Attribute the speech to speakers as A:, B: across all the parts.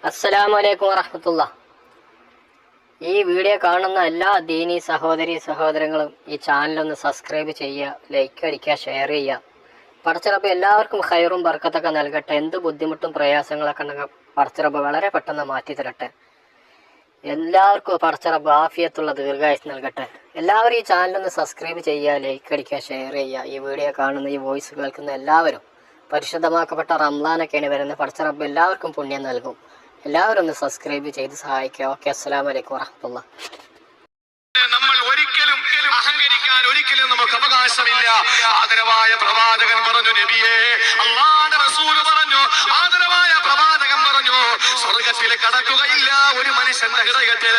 A: അസ്സലാമലൈക്കും വറഹ്മത്തുള്ളാഹി. ഈ വീഡിയോ കാണുന്ന എല്ലാ ദീനി സഹോദരങ്ങളും ഈ ചാനലൊന്ന് സബ്സ്ക്രൈബ് ചെയ്യുക, ലൈക്ക് അടിക്കുക, ഷെയർ ചെയ്യുക. പടച്ചിറപ്പ് എല്ലാവർക്കും ഖൈറും ബർക്കത്തൊക്കെ നൽകട്ടെ. എന്ത് ബുദ്ധിമുട്ടും പ്രയാസങ്ങളൊക്കെ ഉണ്ടെങ്കിൽ പടച്ചിറപ്പ് വളരെ പെട്ടെന്ന് മാറ്റി തരട്ടെ. എല്ലാവർക്കും പടച്ചിറപ്പ് ആഫിയത്തുള്ള ദീർഘായുസ് നൽകട്ടെ. എല്ലാവരും ഈ ചാനലൊന്ന് സബ്സ്ക്രൈബ് ചെയ്യുക, ലൈക്ക് അടിക്കുക, ഷെയർ ചെയ്യുക. ഈ വീഡിയോ കാണുന്ന ഈ വോയിസ് കേൾക്കുന്ന എല്ലാവരും പരിശുദ്ധമാക്കപ്പെട്ട റംളാനൊക്കെയാണ് വരുന്നത്. പടച്ചിറപ്പ് എല്ലാവർക്കും പുണ്യം നൽകും. എല്ലാവരും ഒന്ന് സബ്സ്ക്രൈബ് ചെയ്ത് സഹായിക്കുക. ഓക്കെ, അസ്സലാമു അലൈക്കും വറഹ്മത്തുള്ളാഹി.
B: നമ്മൾ ഒരിക്കലും അഹങ്കരിക്കാൻ ഒരിക്കലും നമുക്ക് അവകാശമില്ല. ആദരവായ പ്രവാചകൻ പറഞ്ഞു, നബിയേ, അല്ലാഹുവിന്റെ റസൂൽ പറഞ്ഞു, ആദരവായ പ്രവാചകൻ പറഞ്ഞു, സ്വർഗ്ഗത്തിൽ കടക്കുകയില്ല ഒരു മനുഷ്യന്റെ ഹൃദയത്തിൽ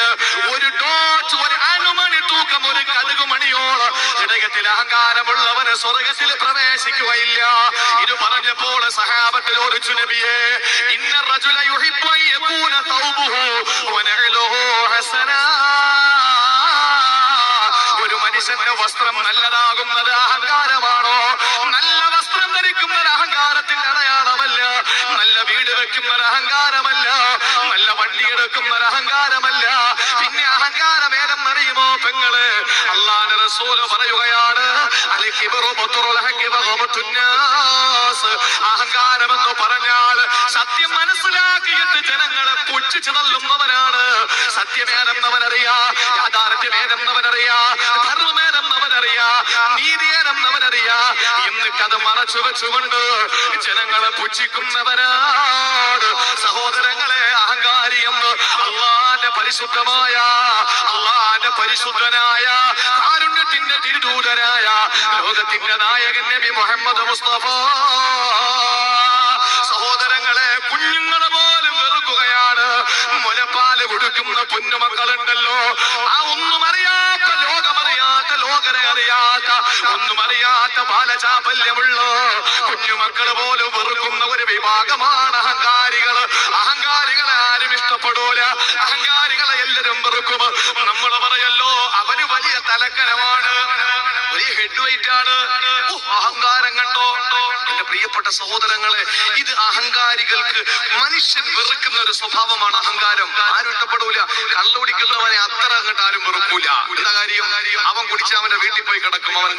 B: ഒരു ഡോട്ട്, ഒരു അണുമണി തൂക്കം, ഒരു കടുകുമണിയോളം ഹൃദയത്തിൽ അഹങ്കാരമുള്ളവന് സ്വർഗ്ഗത്തിൽ പ്രവേശിക്കുകയില്ല. ഇത് പറഞ്ഞപ്പോൾ സഹാബത്തിൽ ചോദിച്ചു, നബിയേ, ഇന്ന റജുല യുഹിബ്ബു അൻ യകൂന തൗബുഹു വനഅലുഹു ഹസനാ, ഒരു മനുഷ്യന്റെ വസ്ത്രം നല്ലതാകുന്നത് അഹങ്കാരമാണോ? നല്ല വസ്ത്രം ധരിക്കുന്നത് അഹങ്കാരത്തിന്റെ അടയാളമല്ല. നല്ല വീട് വെക്കുന്നത് അഹങ്കാരമല്ല. നല്ല വണ്ടി എടുക്കുന്നത് അഹങ്കാരമല്ല. പിന്നെ അഹങ്കാരം ഏതെന്നറിയുമോ പെങ്ങള്? അല്ലാഹുവിന്റെ റസൂൽ പറയുകയാണ്, അഹങ്കാരമെന്ന് പറഞ്ഞാൽ സത്യം മനസ്സിലാക്കിയിട്ട് ജനങ്ങളെ പുച്ഛിച്ചു തള്ളുന്നവനാണ്. സത്യമേതെന്നവനറിയാ, യാഥാർത്ഥ്യമേതെന്നവനറിയാ, ധർമ്മേതെന്നവനറിയാ, നീതിയേതെന്നവനറിയാ, എന്നിട്ട് അത് മറച്ചു വെച്ചുകൊണ്ട് ജനങ്ങളെ പുച്ഛിക്കുന്നവനാണ്. സഹോദരങ്ങളെ, അഹങ്കാരി എന്ന് അള്ളാന്റെ പരിശുദ്ധമായ, അള്ളാന്റെ പരിശുദ്ധനായ, കാരുണ്യത്തിന്റെ തിരുദൂതനായ, ലോകത്തിന്റെ നായകൻ നബി മുഹമ്മദ് മുസ്തഫ സഹോദരങ്ങളെ കുഞ്ഞുങ്ങളെ പോലും വെറുക്കുകയാണ്. മുലപ്പാല് കൊടുക്കുന്ന പൊന്നുമക്കളുണ്ടല്ലോ, ആ ഒന്നും അറിയാത്ത, ലോകമറിയാത്ത, ലോകരെ അറിയാത്ത, ഒന്നും അറിയാത്ത ബാലചാപല്യമുള്ള കുഞ്ഞുമക്കള് പോലും വെറുക്കുന്ന ഒരു വിഭാഗമാണ് അഹങ്കാരികള്. അഹങ്കാരികളെ ആരും ഇഷ്ടപ്പെടൂല. അഹങ്കാരികളെ എല്ലാരും വെറുക്കും. നമ്മൾ പറയല്ലോ, അവന് വലിയ തലക്കനമാണ്, വലിയ ഹെഡ് വെയിറ്റ് ആണ്. അഹങ്കാരം കണ്ടോ? എന്റെ പ്രിയപ്പെട്ട സഹോദരങ്ങളെ, ഇത് അഹങ്കാരികൾക്ക് മനുഷ്യൻ വെറുക്കുന്ന ഒരു സ്വഭാവമാണ് അഹങ്കാരം. ആരും ഇഷ്ടപ്പെടൂല. കള്ളുകുടിക്കുന്നവനെ അത്ര അങ്ങോട്ട് ആരും വെറുക്കൂല. എന്താ കാര്യം? അവൻ കുടിച്ച് അവന്റെ വീട്ടിൽ പോയി കിടക്കും. അവൻ